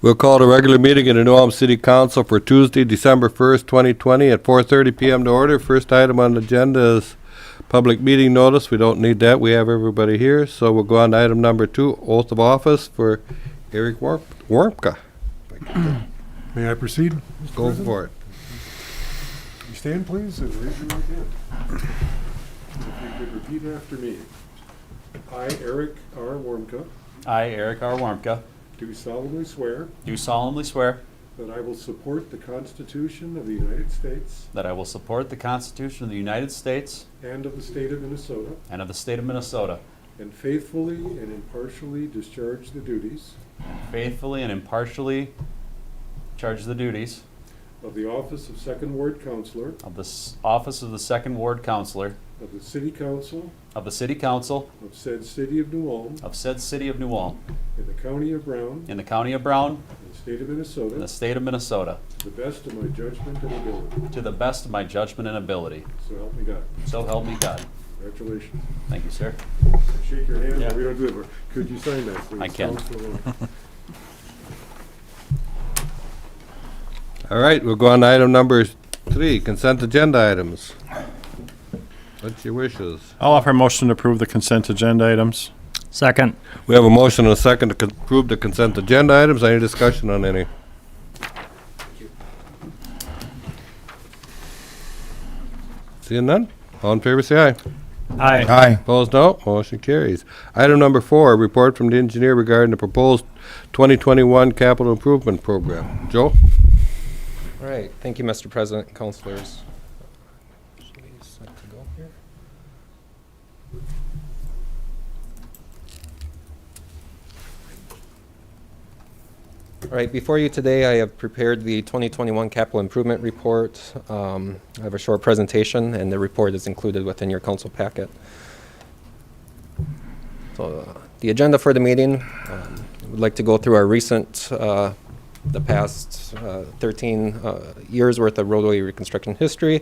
We'll call the regular meeting of the New Ulm City Council for Tuesday, December 1st, 2020 at 4:30 p.m. to order. First item on the agenda is public meeting notice. We don't need that. We have everybody here. So we'll go on to item number 2, oath of office for Eric Warmka. May I proceed, Mr. Go President? for it. You stand, please, and raise your right hand. If you could repeat after me. I, Eric R. Warmka, I, Eric R. Warmka, do solemnly swear do solemnly swear that I will support the Constitution of the United States that I will support the Constitution of the United States and of the state of Minnesota, and of the state of Minnesota, and faithfully and impartially discharge the duties faithfully and impartially discharge the duties of the office of Second Ward Counselor of the office of the Second Ward Counselor of the City Council of the City Council of said City of New Ulm of said City of New Ulm in the County of Brown in the County of Brown and State of in the Minnesota state of Minnesota to the best of my judgment and ability. to the best of my judgment and ability. So help me God. So help me God. Congratulations. Thank you, sir. Shake your hand. Yeah. We don't do it. Could you sign that, please? I can. All right, we'll go on to item number 3, consent agenda items. What's your wishes? I'll offer a motion to approve the consent agenda items. Second. We have a motion and a second to approve the consent agenda items. Any discussion on any? Seeing none? All in favor, say aye. Aye. Opposed, no. Motion carries. Item number 4, report from the engineer regarding the proposed 2021 capital improvement program. Joe? All right, thank you, Mr. President and councilors. Should we set to go here? All right, before you today, I have prepared the 2021 capital improvement report. I have a short presentation, and the report is included within your council packet. So the agenda for the meeting, we'd like to go through our recent the past 13 years worth of roadway reconstruction history,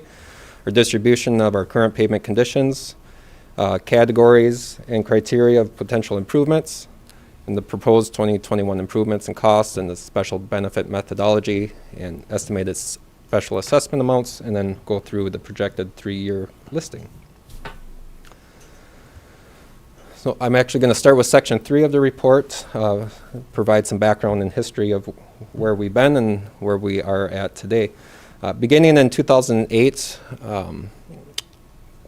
our distribution of our current pavement conditions, categories and criteria of potential improvements, and the proposed 2021 improvements and costs, and the special benefit methodology and estimated special assessment amounts, and then go through the projected 3-year listing. So I'm actually going to start with section 3 of the report, provide some background and history of where we've been and where we are at today. Beginning in 2008,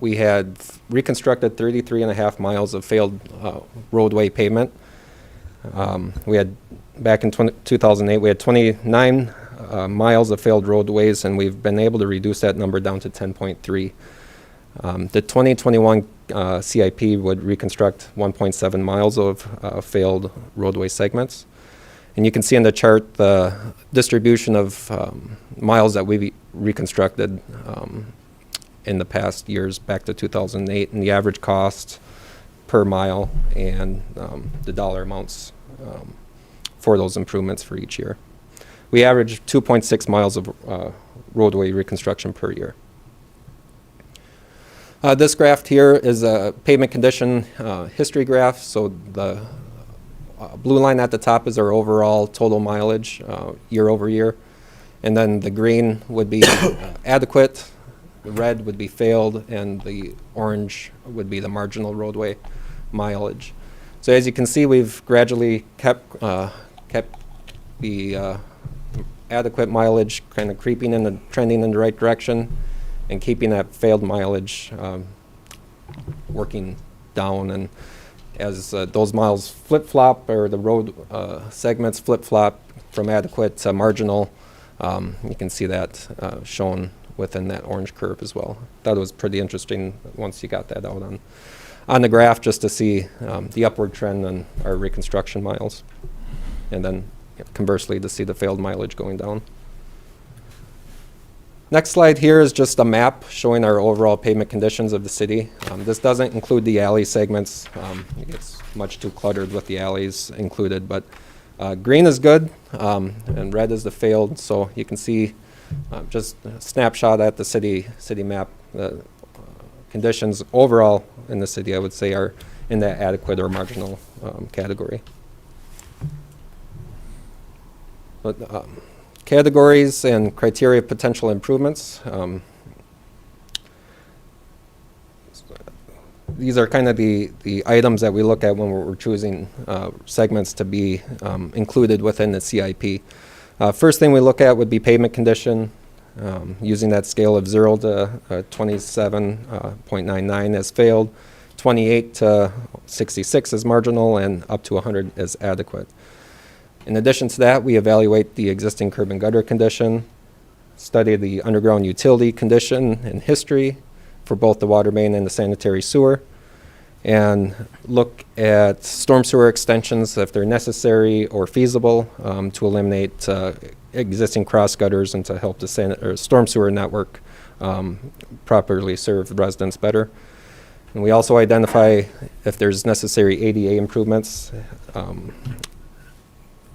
we had reconstructed 33.5 miles of failed roadway pavement. We had, back in 2008, we had 29 miles of failed roadways, and we've been able to reduce that number down to 10.3. The 2021 CIP would reconstruct 1.7 miles of failed roadway segments. And you can see in the chart the distribution of miles that we reconstructed in the past years back to 2008, and the average cost per mile and the dollar amounts for those improvements for each year. We averaged 2.6 miles of roadway reconstruction per year. This graph here is a pavement condition history graph. So the blue line at the top is our overall total mileage year over year. And then the green would be adequate, the red would be failed, and the orange would be the marginal roadway mileage. So as you can see, we've gradually kept the adequate mileage kind of creeping in and trending in the right direction, and keeping that failed mileage working down. And as those miles flip-flop, or the road segments flip-flop from adequate to marginal, you can see that shown within that orange curve as well. That was pretty interesting once you got that out on the graph, just to see the upward trend on our reconstruction miles, and then conversely to see the failed mileage going down. Next slide here is just a map showing our overall pavement conditions of the city. This doesn't include the alley segments. It gets much too cluttered with the alleys included, but green is good and red is the failed. So you can see just a snapshot at the city map. The conditions overall in the city, I would say, are in that adequate or marginal category. But, categories and criteria of potential improvements. These are kind of the items that we look at when we're choosing segments to be included within the CIP. First thing we look at would be pavement condition, using that scale of 0 to 27.99 as failed, 28 to 66 as marginal, and up to 100 as adequate. In addition to that, we evaluate the existing curb and gutter condition, study the underground utility condition and history for both the water main and the sanitary sewer, and look at storm sewer extensions if they're necessary or feasible to eliminate existing cross gutters and to help the storm sewer network properly serve residents better. And we also identify if there's necessary ADA improvements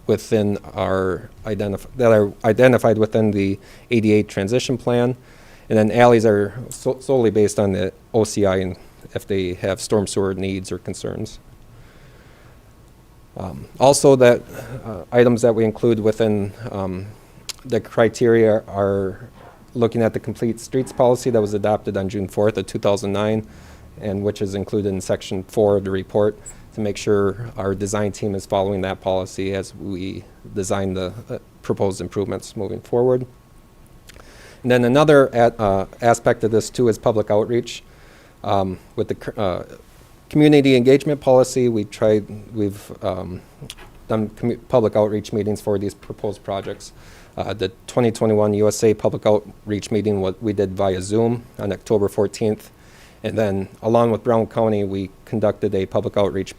within our that are identified within the ADA transition plan. And then alleys are solely based on the OCI and if they have storm sewer needs or concerns. Also, that items that we include within the criteria are looking at the complete streets policy that was adopted on June 4th of 2009, and which is included in section 4 of the report to make sure our design team is following that policy as we design the proposed improvements moving forward. And then another aspect of this too is public outreach. With the community engagement policy, we've done public outreach meetings for these proposed projects. The 2021 USA public outreach meeting we did via Zoom on October 14th. And then along with Brown County, we conducted a public outreach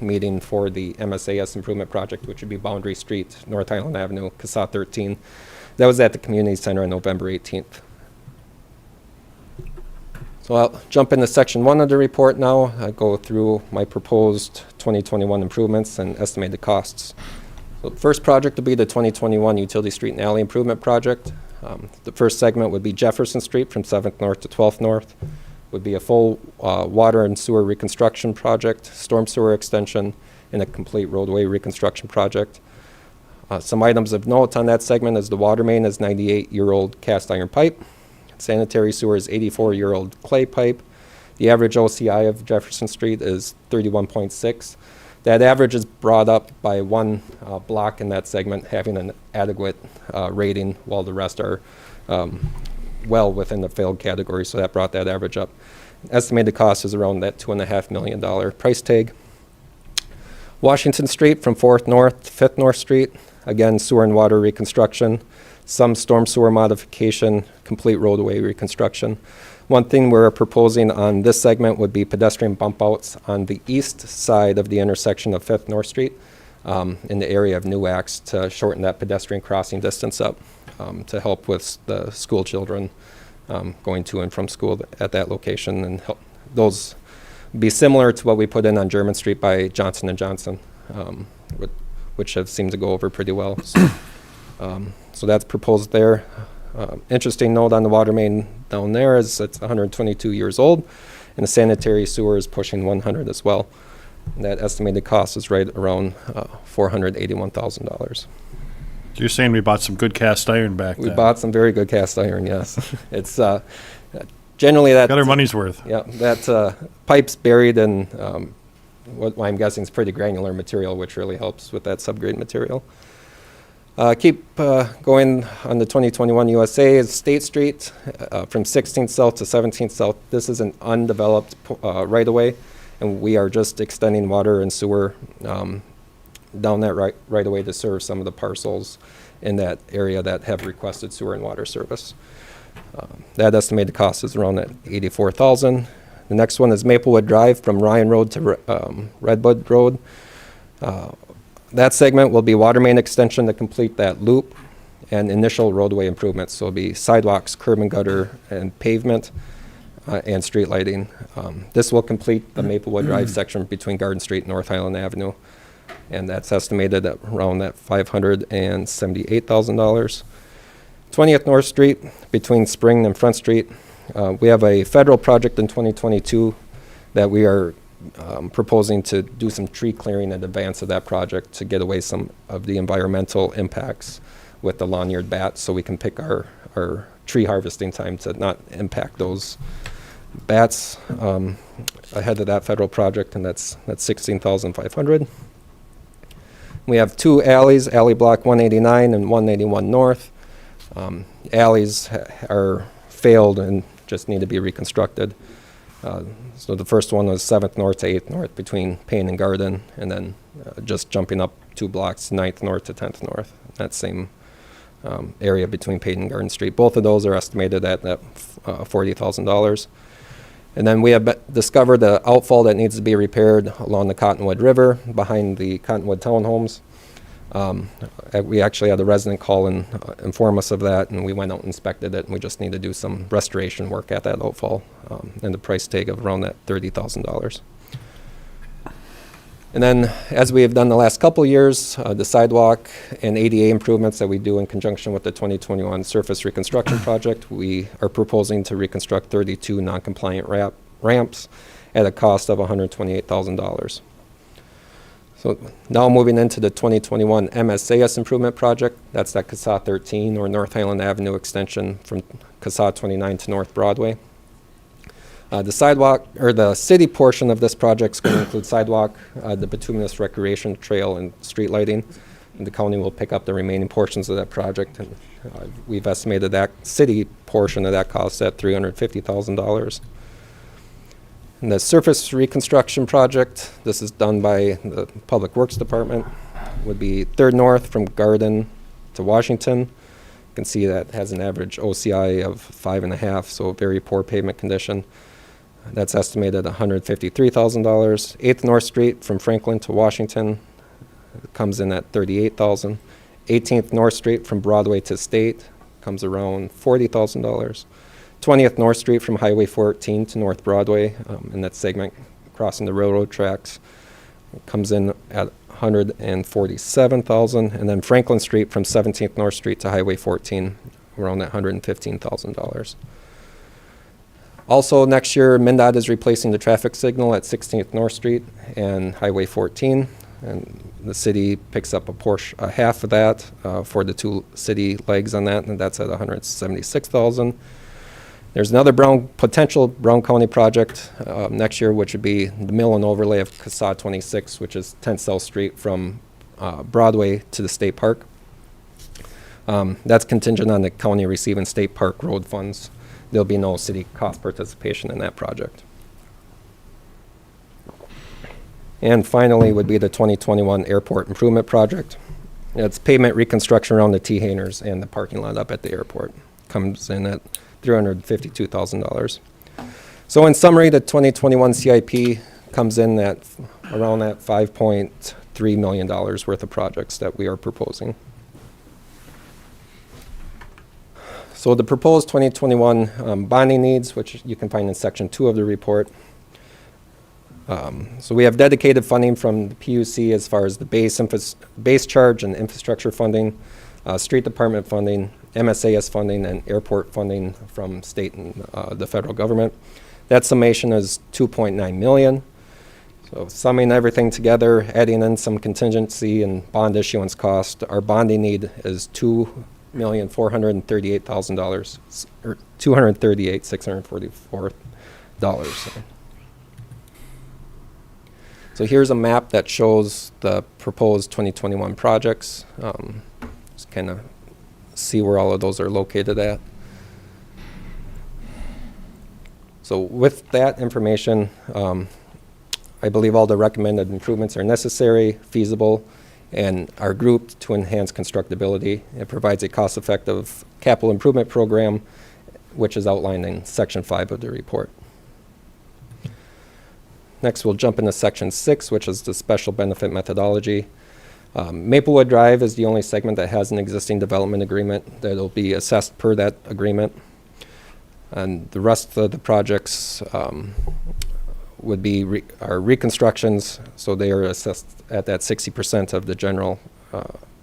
meeting for the MSAS improvement project, which would be Boundary Street, North Highland Avenue, CASA 13. That was at the community center on November 18th. So I'll jump into section 1 of the report now. I go through my proposed 2021 improvements and estimated costs. So the first project will be the 2021 Utility Street and Alley Improvement Project. The first segment would be Jefferson Street from 7th North to 12th North. Would be a full water and sewer reconstruction project, storm sewer extension, and a complete roadway reconstruction project. Some items of note on that segment is the water main is 98-year-old cast iron pipe. Sanitary sewer is 84-year-old clay pipe. The average OCI of Jefferson Street is 31.6. That average is brought up by one block in that segment having an adequate rating, while the rest are well within the failed category, so that brought that average up. Estimated cost is around that $2.5 million price tag. Washington Street from 4th North to 5th North Street, again, sewer and water reconstruction, some storm sewer modification, complete roadway reconstruction. One thing we're proposing on this segment would be pedestrian bump outs on the east side of the intersection of 5th North Street in the area of Newax to shorten that pedestrian crossing distance up to help with the school children going to and from school at that location, and help those be similar to what we put in on German Street by Johnson & Johnson, which have seemed to go over pretty well. So that's proposed there. Interesting note on the water main down there is it's 122 years old, and the sanitary sewer is pushing 100 as well. And that estimated cost is right around $481,000. You're saying we bought some good cast iron back We then? bought some very good cast iron, yes. It's generally that. Got our money's worth. Yeah, that pipe's buried in what I'm guessing is pretty granular material, which really helps with that subgrade material. Keep going on the 2021 USA is State Street from 16th South to 17th South. This is an undeveloped right-of-way, and we are just extending water and sewer down that right-of-way to serve some of the parcels in that area that have requested sewer and water service. That estimated cost is around that $84,000. The next one is Maplewood Drive from Ryan Road to Redwood Road. That segment will be water main extension to complete that loop and initial roadway improvements. So it'll be sidewalks, curb and gutter, and pavement, and street lighting. This will complete the Maplewood Drive section between Garden Street and North Highland Avenue. And that's estimated at around that $578,000. 20th North Street between Spring and Front Street. We have a federal project in 2022 that we are proposing to do some tree clearing in advance of that project to get away some of the environmental impacts with the lawn-eared bats, so we can pick our tree harvesting time to not impact those bats ahead of that federal project, and that's $16,500. We have two alleys, alley block 189 and 181 North. Alleys are failed and just need to be reconstructed. So the first one was 7th North to 8th North between Payne and Garden, and then just jumping up 2 blocks, 9th North to 10th North, that same area between Payne and Garden Street. Both of those are estimated at that $40,000. And then we have discovered the outfall that needs to be repaired along the Cottonwood River behind the Cottonwood townhomes. We actually had a resident call and inform us of that, and we went out and inspected it, and we just need to do some restoration work at that outfall, and the price tag of around that $30,000. And then, as we have done the last couple of years, the sidewalk and ADA improvements that we do in conjunction with the 2021 surface reconstruction project, we are proposing to reconstruct 32 non-compliant ramps at a cost of $128,000. So now moving into the 2021 MSAS improvement project, that's that CASA 13 or North Highland Avenue extension from CASA 29 to North Broadway. The sidewalk, or the city portion of this project is going to include sidewalk, the bituminous recreation trail, and street lighting. And the county will pick up the remaining portions of that project. And we've estimated that city portion of that cost at $350,000. And the surface reconstruction project, this is done by the Public Works Department, would be 3rd North from Garden to Washington. You can see that has an average OCI of 5.5, so very poor pavement condition. That's estimated $153,000. 8th North Street from Franklin to Washington comes in at $38,000. 18th North Street from Broadway to State comes around $40,000. 20th North Street from Highway 14 to North Broadway, in that segment crossing the railroad tracks, comes in at $147,000. And then Franklin Street from 17th North Street to Highway 14, around that $115,000. Also, next year, MnDOT is replacing the traffic signal at 16th North Street and Highway 14, and the city picks up a half of that for the 2 city legs on that, and that's at $176,000. There's another potential Brown County project next year, which would be the mill and overlay of CASA 26, which is 10th South Street from Broadway to the State Park. That's contingent on the county receiving State Park road funds. There'll be no city cost participation in that project. And finally would be the 2021 Airport Improvement Project. It's pavement reconstruction around the T-hangers and the parking lot up at the airport. Comes in at $352,000. So in summary, the 2021 CIP comes in at around that $5.3 million worth of projects that we are proposing. So the proposed 2021 bonding needs, which you can find in section 2 of the report. So we have dedicated funding from the PUC as far as the base charge and infrastructure funding, street department funding, MSAS funding, and airport funding from state and the federal government. That summation is $2.9 million. So summing everything together, adding in some contingency and bond issuance cost, our bonding need is $2,438,000, or $238,644. So here's a map that shows the proposed 2021 projects. Just kind of see where all of those are located at. So with that information, I believe all the recommended improvements are necessary, feasible, and are grouped to enhance constructability. It provides a cost-effective capital improvement program, which is outlined in section 5 of the report. Next, we'll jump into section 6, which is the special benefit methodology. Maplewood Drive is the only segment that has an existing development agreement that will be assessed per that agreement. And the rest of the projects would be are reconstructions, so they are assessed at that 60% of the general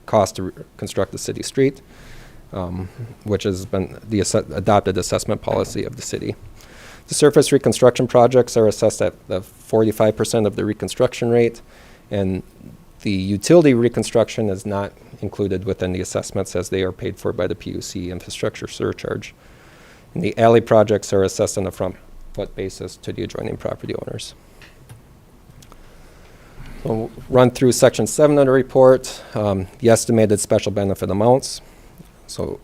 cost to construct the city street, which has been the adopted assessment policy of the city. The surface reconstruction projects are assessed at the 45% of the reconstruction rate, and the utility reconstruction is not included within the assessments as they are paid for by the PUC infrastructure surcharge. And the alley projects are assessed on a front foot basis to the adjoining property owners. So we'll run through section 7 of the report, the estimated special benefit amounts. So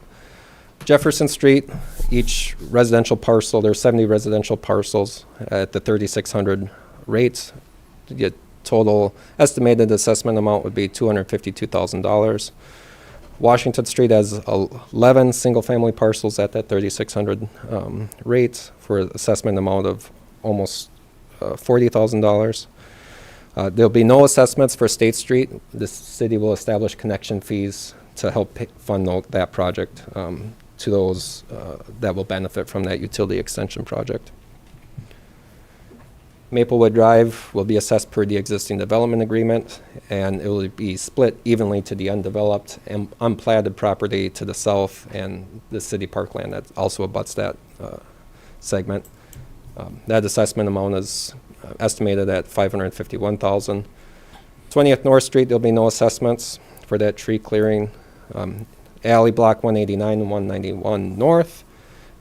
Jefferson Street, each residential parcel, there's 70 residential parcels at the 3,600 rates. The total estimated assessment amount would be $252,000. Washington Street has 11 single-family parcels at that 3,600 rate for an assessment amount of almost $40,000. There'll be no assessments for State Street. The city will establish connection fees to help fund that project to those that will benefit from that utility extension project. Maplewood Drive will be assessed per the existing development agreement, and it will be split evenly to the undeveloped and unplatted property to the south and the city parkland that also abuts that segment. That assessment amount is estimated at $551,000. 20th North Street, there'll be no assessments for that tree clearing. Alley Block 189 and 191 North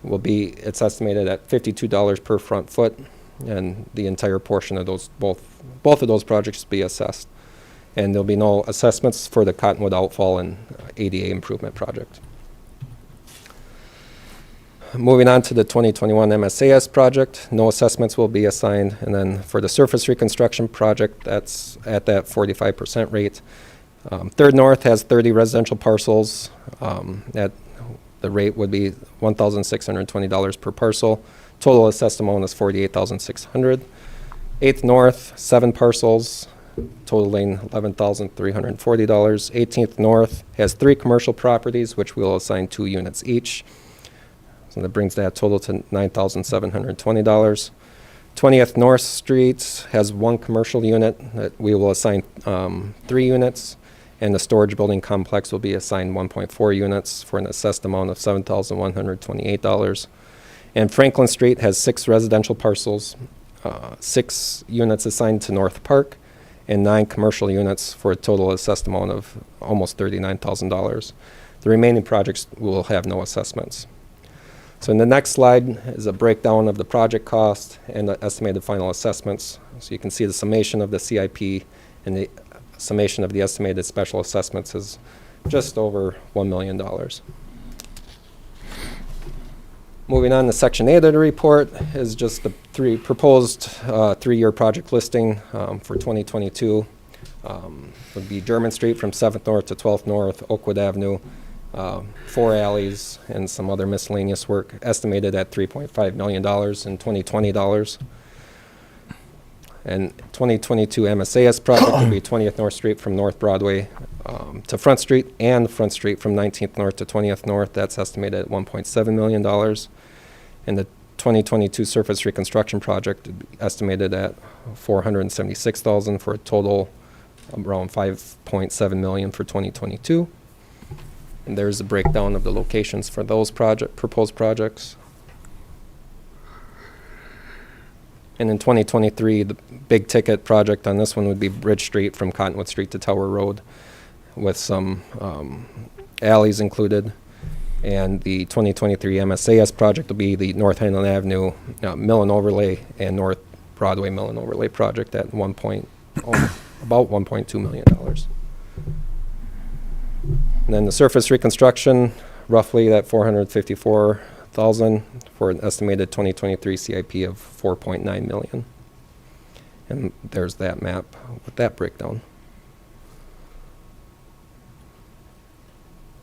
will be, it's estimated at $52 per front foot, and the entire portion of those, both of those projects will be assessed. And there'll be no assessments for the Cottonwood Outfall and ADA improvement project. Moving on to the 2021 MSAS project, no assessments will be assigned. And then for the surface reconstruction project, that's at that 45% rate. Third North has 30 residential parcels. At the rate would be $1,620 per parcel. Total assessed amount is $48,600. 8th North, 7 parcels, totaling $11,340. 18th North has 3 commercial properties, which we'll assign 2 units each. So that brings that total to $9,720. 20th North Street has 1 commercial unit that we will assign 3 units, and the storage building complex will be assigned 1.4 units for an assessed amount of $7,128. And Franklin Street has 6 residential parcels, 6 units assigned to North Park, and 9 commercial units for a total assessed amount of almost $39,000. The remaining projects will have no assessments. So in the next slide is a breakdown of the project cost and the estimated final assessments. So you can see the summation of the CIP and the summation of the estimated special assessments is just over $1 million. Moving on to section 8 of the report is just the proposed 3-year project listing for 2022. Would be German Street from 7th North to 12th North, Oakwood Avenue, 4 alleys, and some other miscellaneous work, estimated at $3.5 million in 2020 dollars. And 2022 MSAS project would be 20th North Street from North Broadway to Front Street, and Front Street from 19th North to 20th North. That's estimated at $1.7 million. And the 2022 surface reconstruction project would be estimated at $476,000 for a total around $5.7 million for 2022. And there's a breakdown of the locations for those proposed projects. And in 2023, the big ticket project on this one would be Bridge Street from Cottonwood Street to Tower Road, with some alleys included. And the 2023 MSAS project will be the North Highland Avenue Mill and Overlay and North Broadway Mill and Overlay project at about $1.2 million. And then the surface reconstruction, roughly that $454,000 for an estimated 2023 CIP of $4.9 million. And there's that map with that breakdown.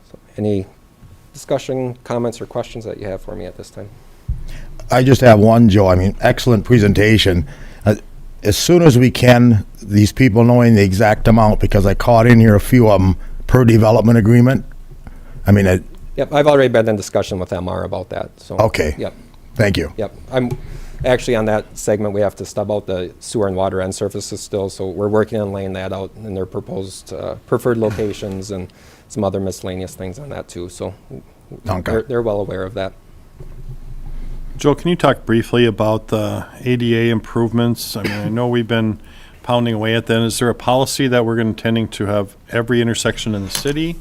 So any discussion, comments, or questions that you have for me at this time? I just have one, Joe. I mean, excellent presentation. As soon as we can, these people knowing the exact amount, because I caught in here a few of them per development agreement. I mean, Yep, I've already been in discussion with MR about that. So okay. Yep. Thank you. Yep. I'm actually on that segment. We have to stub out the sewer and water end surfaces still, so we're working on laying that out in their proposed preferred locations and some other miscellaneous things on that too. So Okay. they're well aware of that. Joe, can you talk briefly about the ADA improvements? I mean, I know we've been pounding away at that. Is there a policy that we're intending to have every intersection in the city?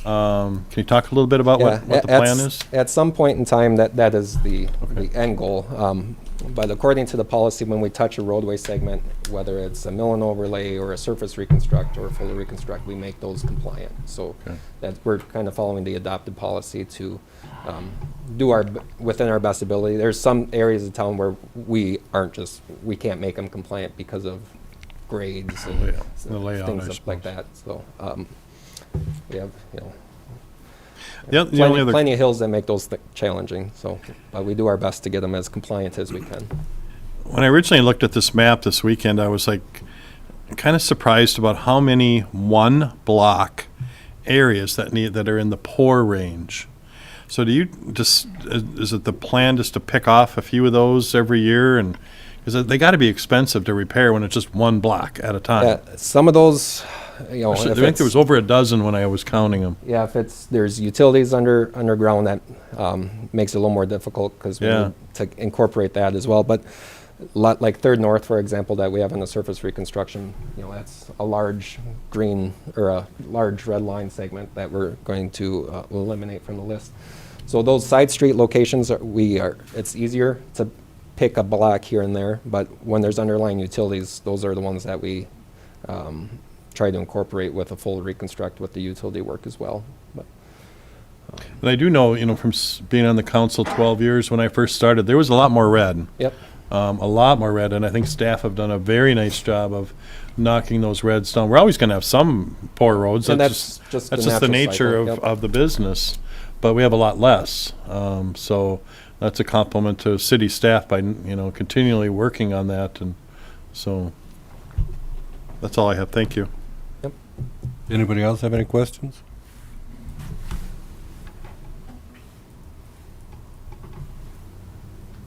Can you talk a little bit about what the plan is? At some point in time, that is the end goal. But according to the policy, when we touch a roadway segment, whether it's a mill and overlay or a surface reconstruct or a fully reconstruct, we make those compliant. So that we're kind of following the adopted policy to do within our best ability. There's some areas of town where we can't make them compliant because of grades and The layout, things like that. So we have, The only other plenty of hills that make those challenging. So we do our best to get them as compliant as we can. When I originally looked at this map this weekend, I was like kind of surprised about how many one block areas that are in the poor range. So do you just, is it the plan just to pick off a few of those every year? And because they got to be expensive to repair when it's just one block at a time. Yeah, some of those, I think there was over a dozen when I was counting them. yeah, if there's utilities underground, that makes it a little more difficult because we need to incorporate that as well. But like Third North, for example, that we have in the surface reconstruction, that's a large green or a large red line segment that we're going to eliminate from the list. So those side street locations, it's easier to pick a block here and there, but when there's underlying utilities, those are the ones that we try to incorporate with a full reconstruct with the utility work as well. But And I do know, from being on the council 12 years when I first started, there was a lot more red. yep. A lot more red, and I think staff have done a very nice job of knocking those reds down. We're always going to have some poor roads. And That's that's the natural nature cycle, yep. of the business, but we have a lot less. So that's a compliment to city staff by continually working on that, and so that's all I have. Thank you. Anybody else have any questions?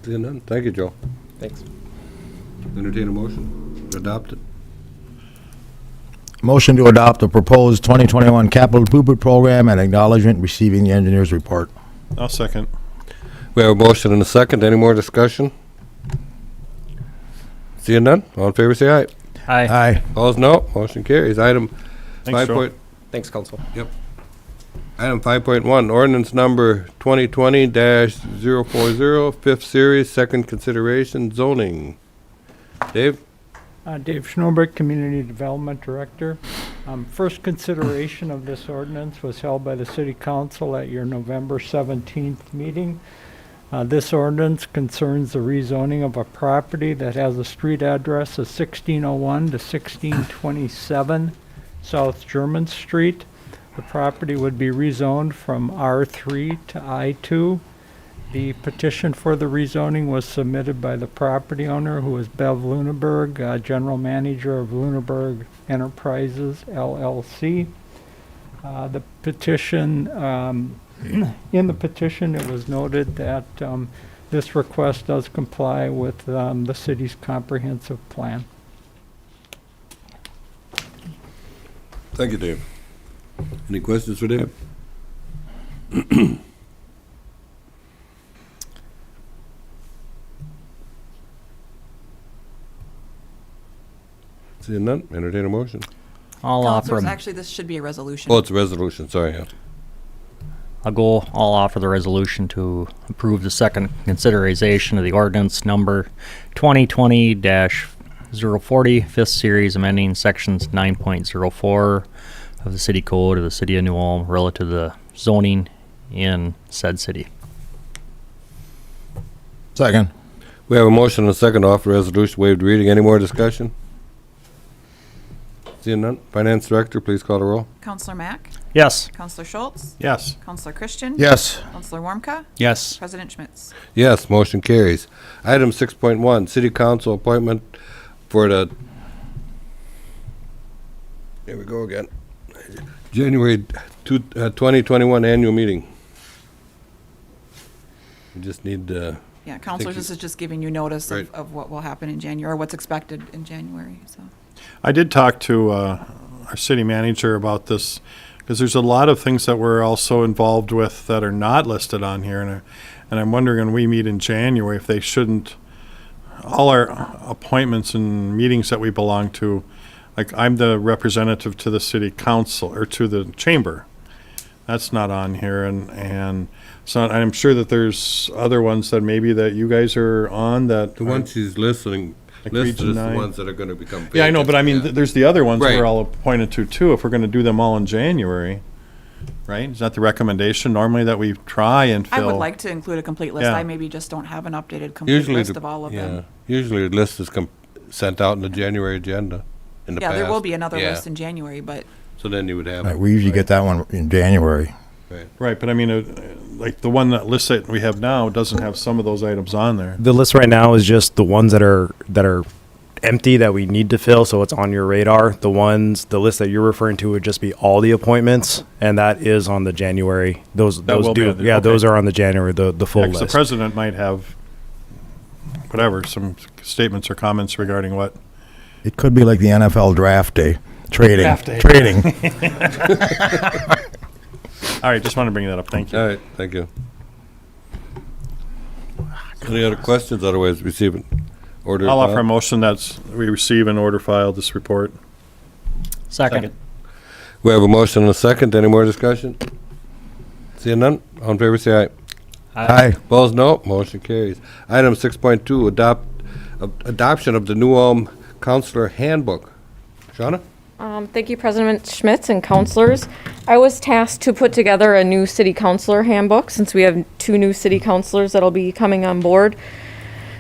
Seeing none. Thank you, Joe. Thanks. Entertain a motion. Adopt it. Motion to adopt the proposed 2021 capital improvement program and acknowledgement receiving the engineer's report. I'll second. We have a motion and a second. Any more discussion? Seeing none. All in favor, say aye. Aye. Aye. Opposed, no. Motion carries. Item Thanks, 5. Joe. Thanks, Council. Item 5.1, ordinance number 2020-040, fifth series, second consideration, zoning. Dave? Dave Schnoberg, Community Development Director. First consideration of this ordinance was held by the City Council at your November 17th meeting. This ordinance concerns the rezoning of a property that has a street address of 1601 to 1627 South German Street. The property would be rezoned from R3 to I2. The petition for the rezoning was submitted by the property owner, who is Bev Luneberg, General Manager of Luneberg Enterprises, LLC. The petition, in the petition, it was noted that this request does comply with the city's comprehensive plan. Thank you, Dave. Any questions for Dave? Seeing none, entertain a motion. I'll offer, Councilors, actually, this should be a resolution. Oh, it's a resolution, sorry. Yeah. I'll offer the resolution to approve the second consideration of the ordinance number 2020-040, fifth series, amending sections 9.04 of the city code of the city of New Ulm relative to the zoning in said city. Second. We have a motion and a second to offer resolution waived reading. Any more discussion? Seeing none, Finance Director, please call the roll. Counselor Mack? Yes. Counselor Schultz? Yes. Counselor Christian? Yes. Counselor Warmka? yes. President Schmitz? Yes, motion carries. Item 6.1, City Council appointment for the, here we go again, January 2021 annual meeting. We just need, Yeah, counselors, this is just giving you notice Right. of what will happen in January, or what's expected in January, so. I did talk to our city manager about this, because there's a lot of things that we're also involved with that are not listed on here, and And I'm wondering when we meet in January if they shouldn't, all our appointments and meetings that we belong to, like I'm the representative to the city council or to the chamber. That's not on here, and so I'm sure that there's other ones that maybe that you guys are on that. The ones she's listed Like is Region the 9. ones that are gonna become vacant. Yeah, I know, but I mean, Yeah. there's the other ones Right. we're all appointed to too, if we're gonna do them all in January, right? Is that the recommendation normally that we try and I fill? would like to include a complete list. Yeah. I maybe just don't have an updated complete Usually, list of all of them. usually the list is sent out in the January agenda in the past. Yeah, there will be another Yeah. list in January, but So then you would have. Right, we usually get that one in January. Right, but I mean, like the one that list that we have now doesn't have some of those items on there. The list right now is just the ones that are empty that we need to fill, so it's on your radar. The list that you're referring to would just be all the appointments, and that is on the January. Those will be do, on the- yeah, okay. those are on the January, the full Yeah, 'cause the list. president might have, whatever, some statements or comments regarding what. It could be like the NFL draft day, trading, Draft day. trading. All right, just want to bring that up, thank you. All right, thank you. Any other questions? Otherwise, receive an order. I'll offer a file. motion that we receive and order file this report. Second. We have a motion and a second. Any more discussion? Seeing none, all in favor say aye. Aye. Opposed, no. Motion carries. Item 6.2, adoption of the New Ulm Counselor Handbook. Shauna? Thank you, President Schmitz and counselors. I was tasked to put together a new city councilor handbook since we have 2 new city councilors that'll be coming on board.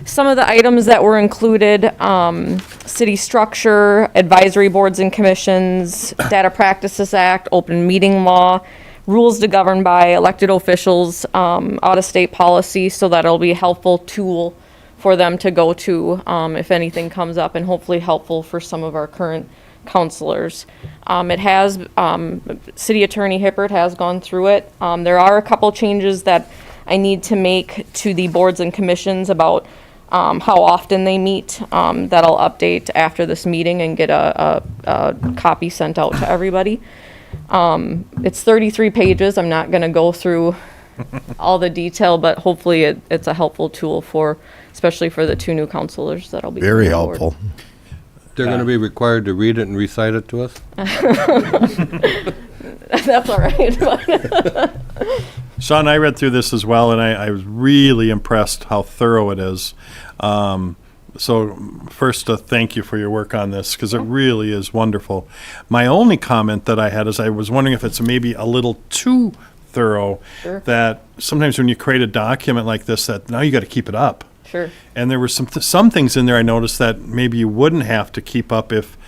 Some of the items that were included, city structure, advisory boards and commissions, Data Practices Act, open meeting law, rules to govern by elected officials, out-of-state policy, so that'll be a helpful tool for them to go to if anything comes up, and hopefully helpful for some of our current counselors. It has, City Attorney Hippert has gone through it. There are a couple changes that I need to make to the boards and commissions about how often they meet, that I'll update after this meeting and get a copy sent out to everybody. It's 33 pages. I'm not going to go through all the detail, but hopefully it's a helpful tool for, especially for the 2 new counselors that'll be Very coming aboard. helpful. They're going to be required to read it and recite it to us? That's all right. Sean, I read through this as well, and I was really impressed how thorough it is. So first, thank you for your work on this, because it really is wonderful. My only comment that I had is I was wondering if it's maybe a little too thorough, Sure. that sometimes when you create a document like this, that now you got to keep it up. Sure. And there were some things in there I noticed that maybe you wouldn't have to keep up if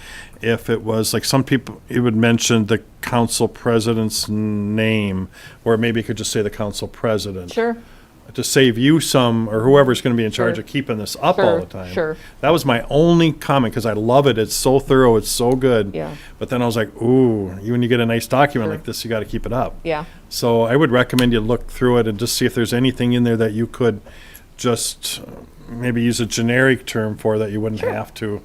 it was like some people, it would mention the council president's name, or maybe it could just say the council president. Sure. To save you some, or whoever's going to be in charge Sure. of keeping this up all Sure, the time. sure. That was my only comment, because I love it. It's so thorough. It's so good. Yeah. But then I was like, ooh, when you get a nice document Sure. like this, you got to keep it up. Yeah. So I would recommend you look through it and just see if there's anything in there that you could just maybe use a generic term for, that you wouldn't have to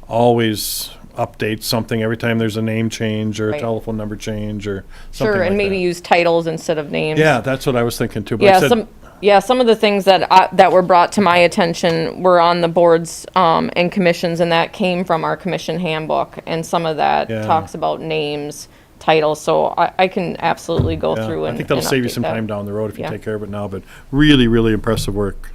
always update something every time there's a name change or a Right. telephone number change or something Sure, like and maybe that. use titles instead of names. Yeah, that's what I was thinking too. But I Yeah, said, some of the things that were brought to my attention were on the boards and commissions, and that came from our commission handbook, and some of that Yeah. talks about names, titles, so I can absolutely go yeah, through and I think that'll and save you update some that. time down the road if you Yeah. take care of it now, but really, really impressive work.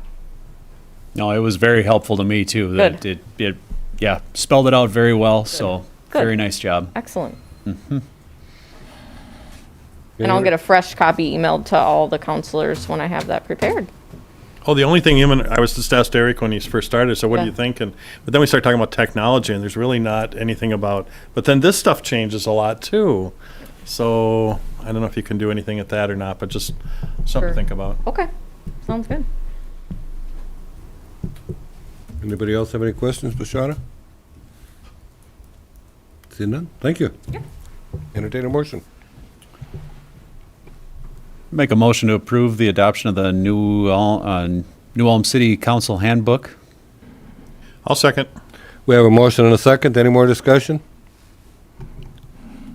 No, it was very helpful to me too. That Good. it yeah, spelled it out very well. So Good. very nice job. Excellent. And I'll get a fresh copy emailed to all the counselors when I have that prepared. Oh, the only thing I was just asked Eric when he first started, so what do Yeah. you think? But then we started talking about technology, and there's really not anything about, but then this stuff changes a lot too. So I don't know if you can do anything at that or not, but just something Sure. to think about. Okay, sounds good. Anybody else have any questions for Shauna? Seeing none? Thank you. Entertain a motion. Make a motion to approve the adoption of the New Ulm City Council Handbook. I'll second. We have a motion and a second. Any more discussion?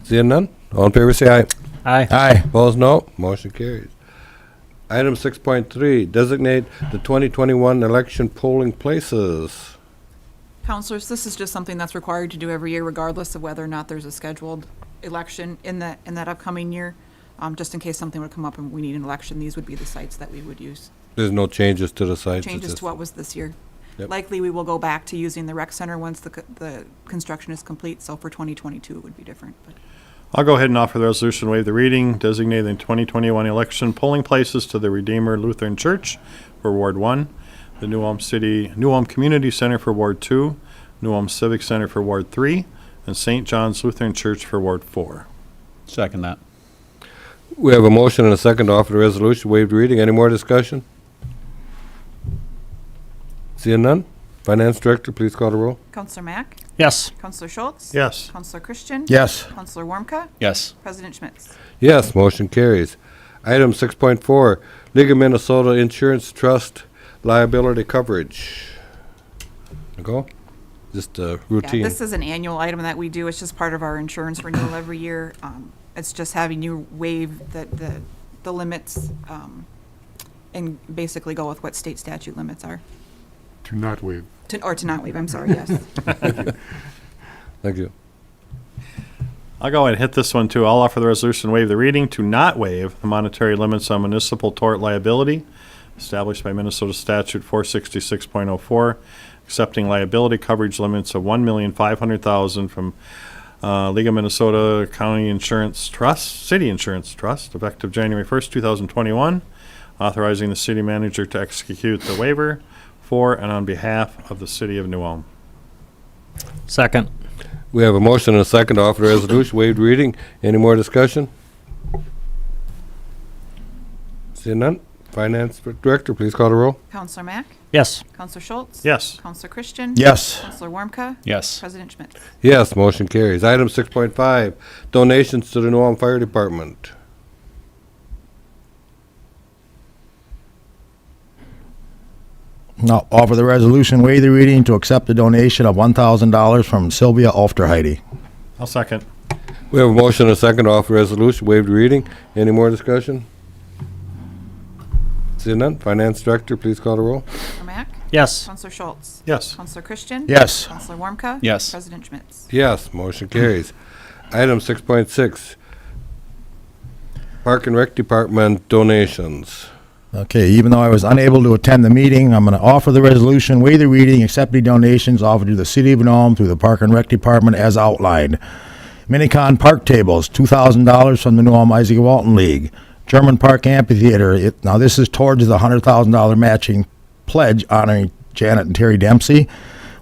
Seeing none? All in favor say aye. Aye. Aye. Opposed, no. Motion carries. Item 6.3, designate the 2021 election polling places. Counselors, this is just something that's required to do every year regardless of whether or not there's a scheduled election in that upcoming year. Just in case something would come up and we need an election, these would be the sites that we would use. There's no changes to the sites. it's Changes just- to what was this year. Yep. Likely, we will go back to using the rec center once the construction is complete, so for 2022, it would be different, but. I'll go ahead and offer the resolution, waive the reading, designating 2021 election polling places to the Redeemer Lutheran Church for Ward 1, the New Ulm Community Center for Ward 2, New Ulm Civic Center for Ward 3, and St. John's Lutheran Church for Ward 4. Second that. We have a motion and a second to offer the resolution, waived reading. Any more discussion? Seeing none? Finance Director, please call the roll. Counselor Mack? Yes. Counselor Schultz? Yes. Counselor Christian? Yes. Counselor Warmka? Yes. President Schmitz? Yes, motion carries. Item 6.4, League of Minnesota Insurance Trust liability coverage. Nicole? Just routine. Yeah, this is an annual item that we do. It's just part of our insurance renewal every year. It's just having you waive the limits, and basically go with what state statute limits are. To not waive. To not waive, I'm sorry, yes. Thank you. I'll go ahead and hit this one too. I'll offer the resolution, waive the reading to not waive the monetary limits on municipal tort liability established by Minnesota Statute 466.04, accepting liability coverage limits of $1,500,000 from League of Minnesota County Insurance Trust, City Insurance Trust, effective January 1st, 2021, authorizing the city manager to execute the waiver for and on behalf of the city of New Ulm. Second. We have a motion and a second to offer the resolution, waived reading. Any more discussion? Seeing none? Finance Director, please call the roll. Counselor Mack? Yes. Counselor Schultz? Yes. Counselor Christian? Yes. Counselor Warmka? Yes. President Schmitz? Yes, motion carries. Item 6.5, donations to the New Ulm Fire Department. Now, offer the resolution, waive the reading to accept a donation of $1,000 from Sylvia Ofterheide. I'll second. We have a motion and a second to offer resolution, waived reading. Any more discussion? Seeing none? Finance Director, please call the roll. Counselor Mack? Yes. Counselor Schultz? Yes. Counselor Christian? Yes. Counselor Warmka? Yes. President Schmitz? Yes, motion carries. Item 6.6, Park and Rec Department donations. Okay, even though I was unable to attend the meeting, I'm going to offer the resolution, waive the reading, accept the donations offered to the City of New Ulm through the Park and Rec Department as outlined. Minicon Park Tables, $2,000 from the New Ulm Isaac Walton League. German Park Amphitheater, now this is towards the $100,000 matching pledge honoring Janet and Terry Dempsey.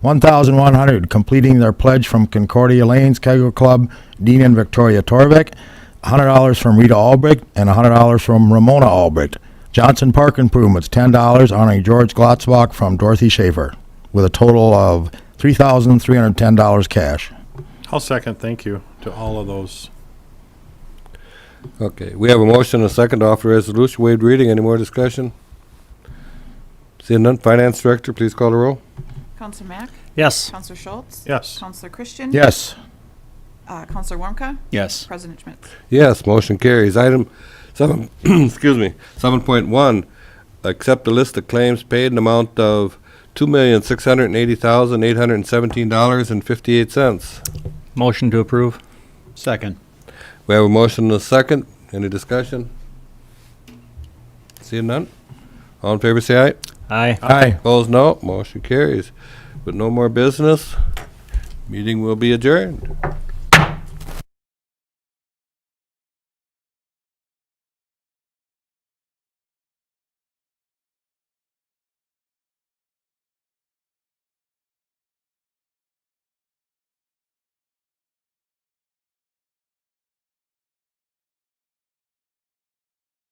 $1,100 completing their pledge from Concordia Lanes Kegel Club, Dean and Victoria Torvik. $100 from Rita Albrecht and $100 from Ramona Albrecht. Johnson Park Improvements, $10 honoring George Glotzbach from Dorothy Schaefer, with a total of $3,310 cash. I'll second. Thank you to all of those. Okay, we have a motion and a second to offer resolution, waived reading. Any more discussion? Seeing none? Finance Director, please call the roll. Counselor Mack? Yes. Counselor Schultz? Yes. Counselor Christian? Yes. Counselor Warmka? Yes. President Schmitz? Yes, motion carries. Item 7, excuse me, 7.1, accept a list of claims paid in amount of $2,680,817.58. Motion to approve. Second. We have a motion and a second. Any discussion? Seeing none? All in favor, say aye. Aye. Aye. Opposed, no. Motion carries. With no more business, meeting will be adjourned.